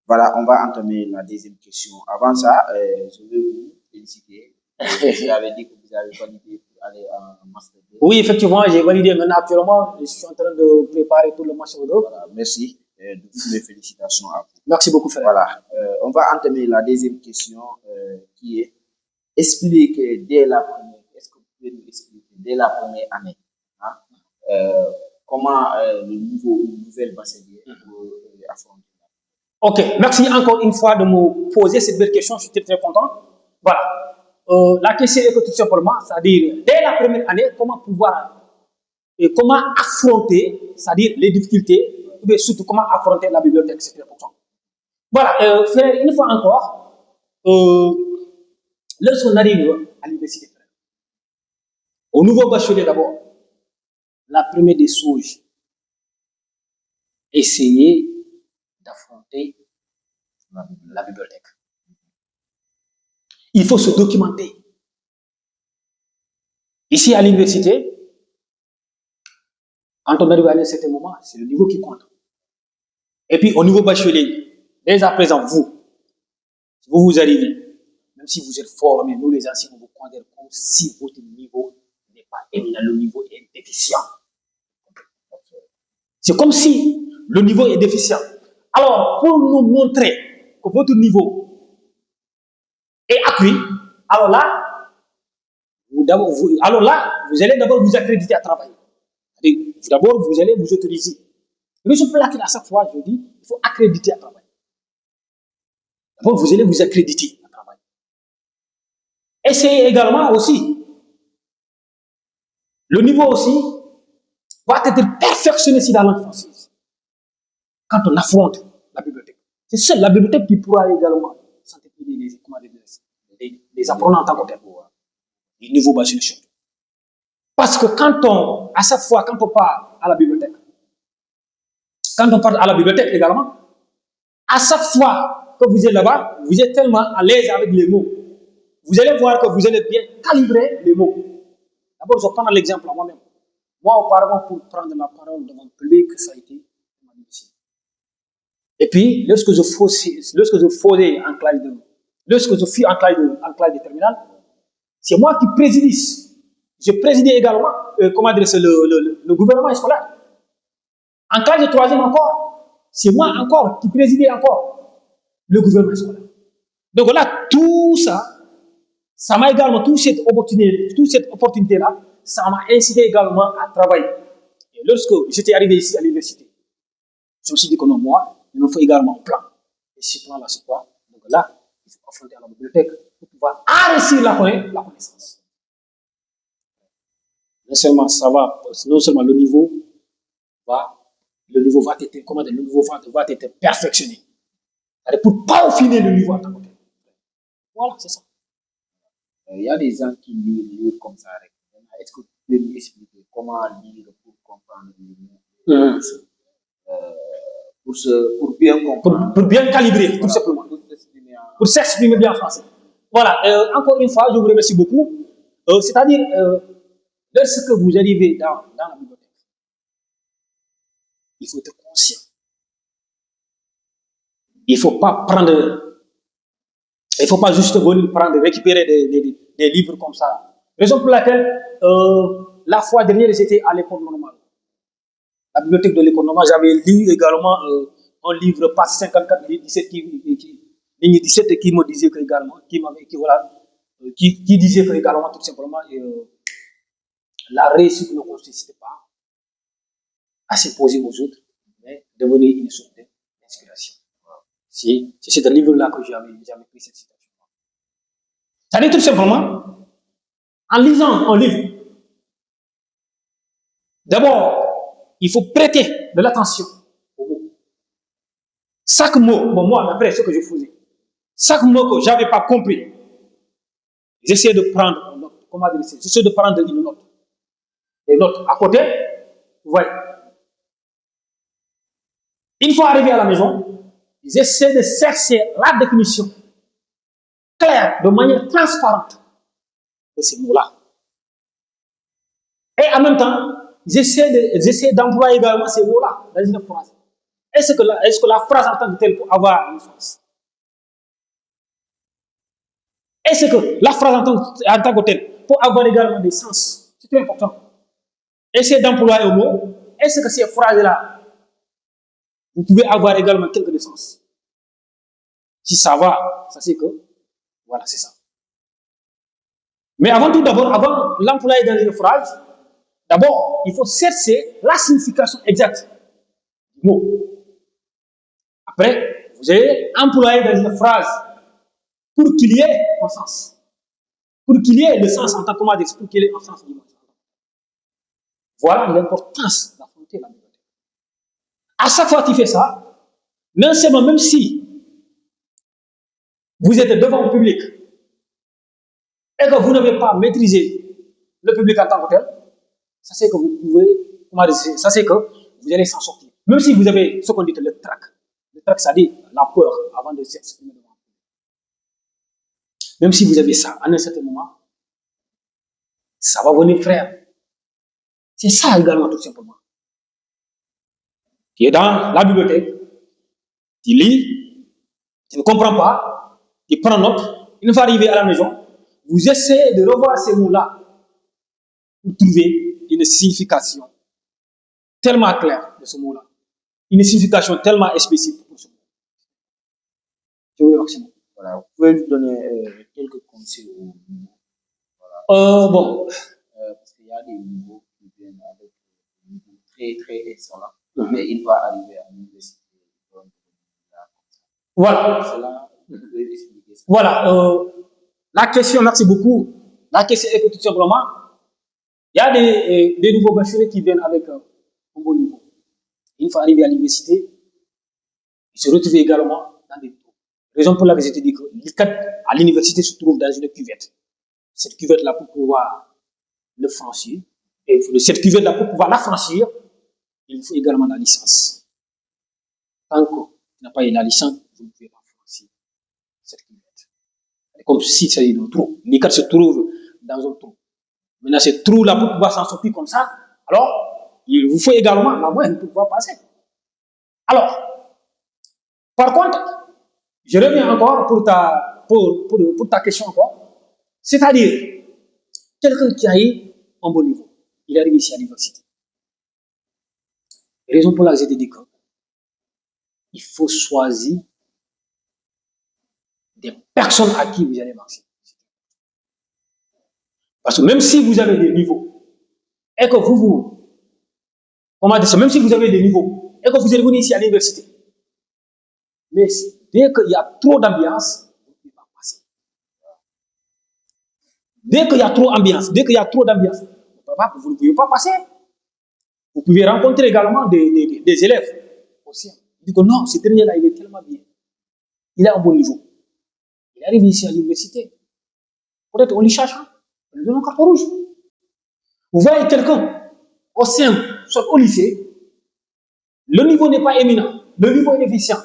Voilà, on va entamer la deuxième question. Avant ça, je vais vous féliciter. Vous avez dit que vous avez validé pour aller en Master 2. Oui, effectivement, j'ai validé. Maintenant, actuellement, je suis en train de préparer pour le Master 2. Voilà, merci. De toutes mes félicitations à vous. Merci beaucoup, frère. Voilà, on va entamer la deuxième question qui est expliquer dès la première, est-ce que vous pouvez nous expliquer dès la première année hein, comment le nouveau ou nouvelle bachelier peut affronter? Ok, merci encore une fois de me poser cette belle question, je suis très content. Voilà. La question est que tout simplement, c'est-à-dire, dès la première année, comment pouvoir et comment affronter, c'est-à-dire les difficultés, mais surtout comment affronter la bibliothèque, c'est très important. Voilà, frère, une fois encore, lorsqu'on arrive à l'université, au nouveau bachelier d'abord, la première des choses, essayer d'affronter la bibliothèque. Il faut se documenter. Ici à l'université, quand on arrive à un certain moment, c'est le niveau qui compte. Et puis au niveau bachelier, dès à présent, vous arrivez, même si vous êtes formé, nous les anciens, on vous considère comme si votre niveau n'est pas éminent, le niveau est déficient. C'est comme si le niveau est déficient. Alors, pour nous montrer que votre niveau est accru, alors là, vous allez d'abord vous accréditer à travailler. D'abord, vous allez vous autoriser. Le pour laquelle à chaque fois, je dis, il faut accréditer à travailler. D'abord, vous allez vous accréditer à travailler. Essayez également aussi. Le niveau aussi va être perfectionné si dans la langue française. Quand on affronte la bibliothèque. C'est seule la bibliothèque qui pourra également s'intégrer les apprenants en tant que tel. Du niveau bachelier. Parce que à chaque fois, quand on part à la bibliothèque, également, à chaque fois que vous êtes là-bas, vous êtes tellement à l'aise avec les mots. Vous allez voir que vous allez bien calibrer les mots. D'abord, je prends l'exemple à moi-même. Moi, auparavant, pour prendre la parole devant le public, ça a été ma difficile. Et puis, lorsque je faisais en classe lorsque je fus en classe de terminale, c'est moi qui présidais. Je présidais également, le gouvernement scolaire. En classe de troisième encore, c'est moi encore qui présidais encore le gouvernement scolaire. Donc là, tout ça, ça m'a également, toute cette opportunité-là, ça m'a incité également à travailler. Et lorsque j'étais arrivé ici à l'université, je me suis dit que non, moi, il me faut également un plan. Et ce plan-là, c'est quoi? Donc là, il faut affronter la bibliothèque pour pouvoir enrichir la connaissance. Non seulement le niveau va être perfectionné. Pour peaufiner le niveau en tant que tel. Voilà, c'est ça. Il y a des gens qui lisent comme ça. Est-ce que tu peux nous expliquer comment lire pour comprendre les mots pour bien comprendre. Pour bien calibrer, tout simplement. Pour s'exprimer bien en français. Voilà, encore une fois, je vous remercie beaucoup. C'est-à-dire, lorsque vous arrivez dans la bibliothèque, il faut être conscient. Il ne faut pas juste venir récupérer des livres comme ça. Raison pour laquelle, la fois dernière, j'étais à l'école normale. La bibliothèque de l'école normale, j'avais lu également un livre, page 54, ligne 17, qui me disait que également, qui disait que également, tout simplement, la réussite ne consiste pas à s'imposer aux autres, mais devenir une source d'inspiration. C'est ce livre-là que j'avais pris cette citation. Ça dit tout simplement, en lisant un livre, d'abord, il faut prêter de l'attention aux mots. Chaque mot, moi, d'après ce que je faisais, chaque mot que je n'avais pas compris, j'essayais de prendre une note. Comment dire ça? J'essayais de prendre une note. Des notes à côté, vous voyez. Une fois arrivé à la maison, j'essaie de chercher la définition claire, de manière transparente de ces mots-là. Et en même temps, j'essaie d'employer également ces mots-là dans une phrase. est-ce que la phrase en tant que telle peut avoir un sens? Est-ce que la phrase en tant que telle peut avoir également des sens? C'est très important. Essayez d'employer un mot. Est-ce que ces phrases-là, vous pouvez avoir également quelques sens? Si ça va, ça c'est que, voilà, c'est ça. Mais avant tout, d'abord, avant l'employer dans une phrase, d'abord, il faut chercher la signification exacte du mot. Après, vous allez employer dans une phrase pour qu'il y ait un sens. Pour qu'il y ait le sens en tant que mot, pour qu'il y ait un sens du mot. Voilà l'importance d'affronter la bibliothèque. À chaque fois que tu fais ça, non seulement même si vous êtes devant un public et que vous n'avez pas maîtrisé le public en tant que tel, ça c'est que vous pouvez, ça c'est que vous allez s'en sortir. Même si vous avez ce qu'on dit le trac. Le trac, ça dit la peur avant de s'exprimer devant un public. Même si vous avez ça, à un certain moment, ça va venir frère. C'est ça également, tout simplement. Tu es dans la bibliothèque, tu lis, tu ne comprends pas, tu prends note, une fois arrivé à la maison, vous essayez de revoir ces mots-là pour trouver une signification tellement claire de ce mot-là, une signification tellement explicite pour ce mot. Je vous remercie. Voilà, vous pouvez nous donner quelques conseils aux nouveaux. Bon. Parce qu'il y a des nouveaux qui viennent avec des niveaux très, très excellents, mais il va arriver à l'université. Voilà. Cela, vous pouvez expliquer ça. Voilà. La question, merci beaucoup. La question est que tout simplement, il y a des nouveaux bacheliers qui viennent avec un bon niveau. Une fois arrivé à l'université, ils se retrouvent également dans des trous. Raison pour laquelle je te dis que l'ICAD à l'université se trouve dans une cuvette. Cette cuvette-là, pour pouvoir le franchir, et cette cuvette-là, pour pouvoir la franchir, il faut également la licence. Tant que tu n'as pas eu la licence, vous ne pouvez pas franchir cette cuvette. C'est comme si c'était un trou. L'ICAD se trouve dans un trou. Maintenant, ce trou-là, pour pouvoir s'en sortir comme ça, alors, il vous faut également la moyenne pour pouvoir passer. Alors, par contre, je reviens encore pour ta question encore. C'est-à-dire, quelqu'un qui a eu un bon niveau, il arrive ici à l'université. Raison pour laquelle je te dis qu'il faut choisir des personnes à qui vous allez marcher. Parce que même si vous avez des niveaux, et que comment dire ça, même si vous avez des niveaux, et que vous êtes venu ici à l'université, mais dès qu'il y a trop d'ambiance, vous ne pouvez pas passer. Dès qu'il y a trop d'ambiance, vous ne pouvez pas passer. Vous pouvez rencontrer également des élèves aussi. Ils disent que non, ce dernier-là, il est tellement bien. Il a un bon niveau. Il arrive ici à l'université. Peut-être on lui cherche, on lui donne un carton rouge. Vous voyez quelqu'un au sein, soit au lycée, le niveau n'est pas éminent, le niveau est déficient.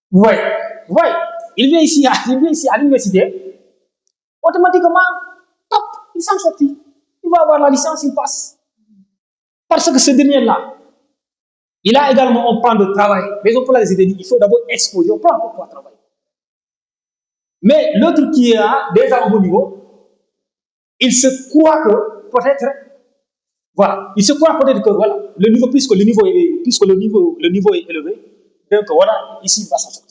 Vous voyez, il vient ici à l'université, automatiquement, top, il s'en sortit. Il va avoir la licence, il passe. Parce que ce dernier-là, il a également un plan de travail. Mais on peut la dire, il faut d'abord exposer un plan pour pouvoir travailler. Mais l'autre qui a déjà un bon niveau, il se croit que peut-être, voilà, il se croit peut-être que voilà, le niveau, puisque le niveau est élevé, donc voilà, ici il va s'en sortir.